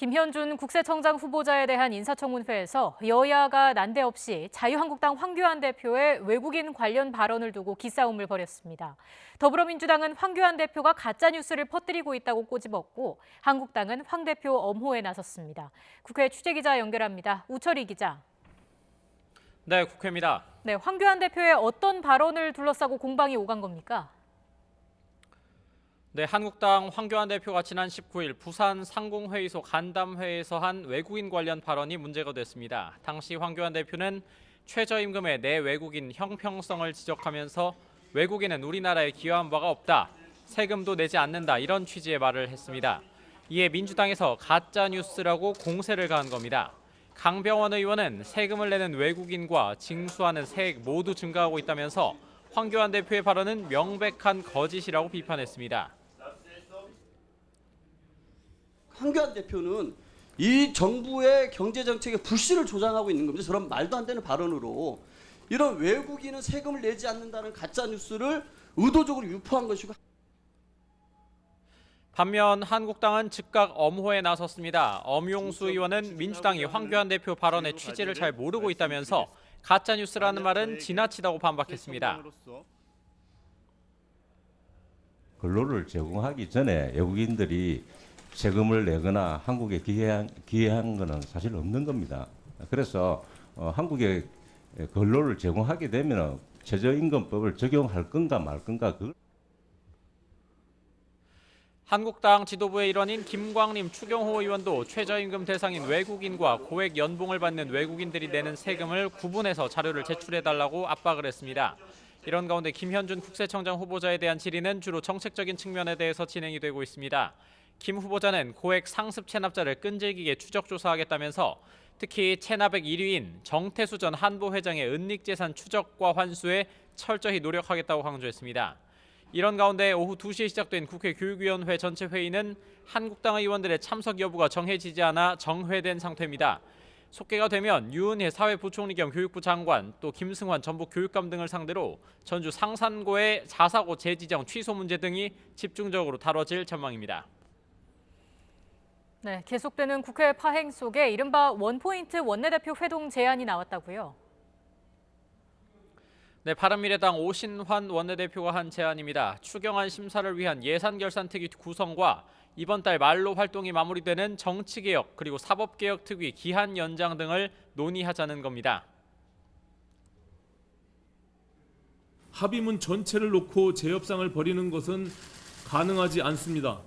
김현준 국세청장 후보자에 대한 인사청문회에서 여야가 난데없이 자유한국당 황교안 대표의 외국인 관련 발언을 두고 기싸움을 벌였습니다. 더불어민주당은 황교안 대표가 가짜뉴스를 퍼뜨리고 있다고 꼬집었고 한국당은 황 대표 엄호에 나섰습니다. 국회 취재기자 연결합니다. 우철희 기자. 네, 국회입니다. 네, 황교안 대표의 어떤 발언을 둘러싸고 공방이 오간 겁니까? 네, 한국당 황교안 대표가 지난 19일 부산 상공회의소 간담회에서 한 외국인 관련 발언이 문제가 됐습니다. 당시 황교안 대표는 최저임금의 내 외국인 형평성을 지적하면서 외국인은 우리나라에 기여한 바가 없다, 세금도 내지 않는다 이런 취지의 말을 했습니다. 이에 민주당에서 가짜뉴스라고 공세를 가한 겁니다. 강병원 의원은 세금을 내는 외국인과 징수하는 세액 모두 증가하고 있다면서 황교안 대표의 발언은 명백한 거짓이라고 비판했습니다. 황교안 대표는 이 정부의 경제정책의 불씨를 조장하고 있는 겁니다. 저런 말도 안 되는 발언으로 이런 외국인은 세금을 내지 않는다는 가짜뉴스를 의도적으로 유포한 것이고. 반면 한국당은 즉각 엄호에 나섰습니다. 엄용수 의원은 민주당이 황교안 대표 발언의 취지를 잘 모르고 있다면서 가짜뉴스라는 말은 지나치다고 반박했습니다. 근로를 제공하기 전에 외국인들이 세금을 내거나 한국에 기여한 것은 사실 없는 겁니다. 그래서 한국에 근로를 제공하게 되면 최저임금법을 적용할 건가 말 건가 한국당 지도부의 일원인 김광림, 추경호 의원도 최저임금 대상인 외국인과 고액 연봉을 받는 외국인들이 내는 세금을 구분해서 자료를 제출해달라고 압박을 했습니다. 이런 가운데 김현준 국세청장 후보자에 대한 질의는 주로 정책적인 측면에 대해서 진행이 되고 있습니다. 김 후보자는 고액 상습 체납자를 끈질기게 추적 조사하겠다면서 특히 체납액 1위인 정태수 전 한보 회장의 은닉재산 추적과 환수에 철저히 노력하겠다고 강조했습니다. 이런 가운데 오후 2시에 시작된 국회 교육위원회 전체 회의는 한국당 의원들의 참석 여부가 정해지지 않아 정회된 상태입니다. 속개가 되면 유은혜 사회부총리 겸 교육부 장관, 또 김승환 전북 교육감 등을 상대로 전주 상산고의 자사고 재지정 취소 문제 등이 집중적으로 다뤄질 전망입니다. 네, 계속되는 국회 파행 속에 이른바 원포인트 원내대표 회동 제안이 나왔다고요? 네, 바른미래당 오신환 원내대표가 한 제안입니다. 추경안 심사를 위한 예산결산특위 구성과 이번 달 말로 활동이 마무리되는 정치개혁 그리고 사법개혁특위 기한 연장 등을 논의하자는 겁니다. 합의문 전체를 놓고 재협상을 벌이는 것은 가능하지 않습니다.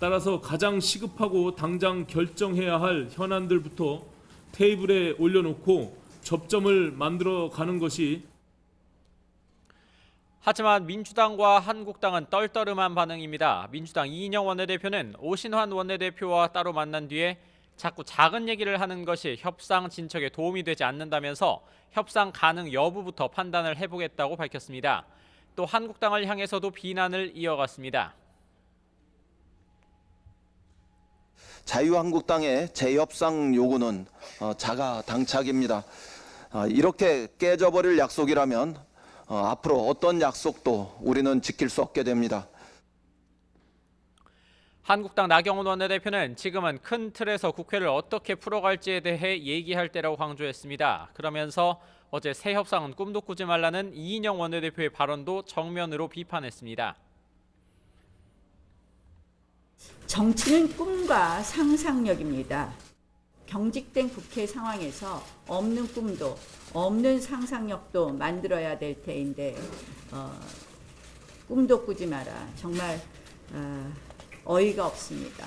따라서 가장 시급하고 당장 결정해야 할 현안들부터 테이블에 올려놓고 접점을 만들어가는 것이. 하지만 민주당과 한국당은 떨떠름한 반응입니다. 민주당 이인영 원내대표는 오신환 원내대표와 따로 만난 뒤에 자꾸 작은 얘기를 하는 것이 협상 진척에 도움이 되지 않는다면서 협상 가능 여부부터 판단을 해보겠다고 밝혔습니다. 또 한국당을 향해서도 비난을 이어갔습니다. 자유한국당의 재협상 요구는 자가당착입니다. 이렇게 깨져버릴 약속이라면 앞으로 어떤 약속도 우리는 지킬 수 없게 됩니다. 한국당 나경원 원내대표는 지금은 큰 틀에서 국회를 어떻게 풀어갈지에 대해 얘기할 때라고 강조했습니다. 그러면서 어제 새 협상은 꿈도 꾸지 말라는 이인영 원내대표의 발언도 정면으로 비판했습니다. 정치는 꿈과 상상력입니다. 경직된 국회 상황에서 없는 꿈도 없는 상상력도 만들어야 될 테인데 꿈도 꾸지 마라. 정말 어이가 없습니다.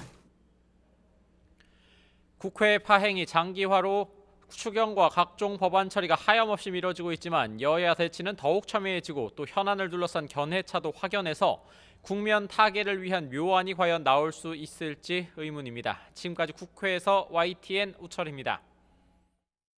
국회 파행이 장기화로 추경과 각종 법안 처리가 하염없이 미뤄지고 있지만 여야 대치는 더욱 첨예해지고 또 현안을 둘러싼 견해차도 확연해서 국면 타개를 위한 묘안이 과연 나올 수 있을지 의문입니다. 지금까지 국회에서 YTN 우철입니다.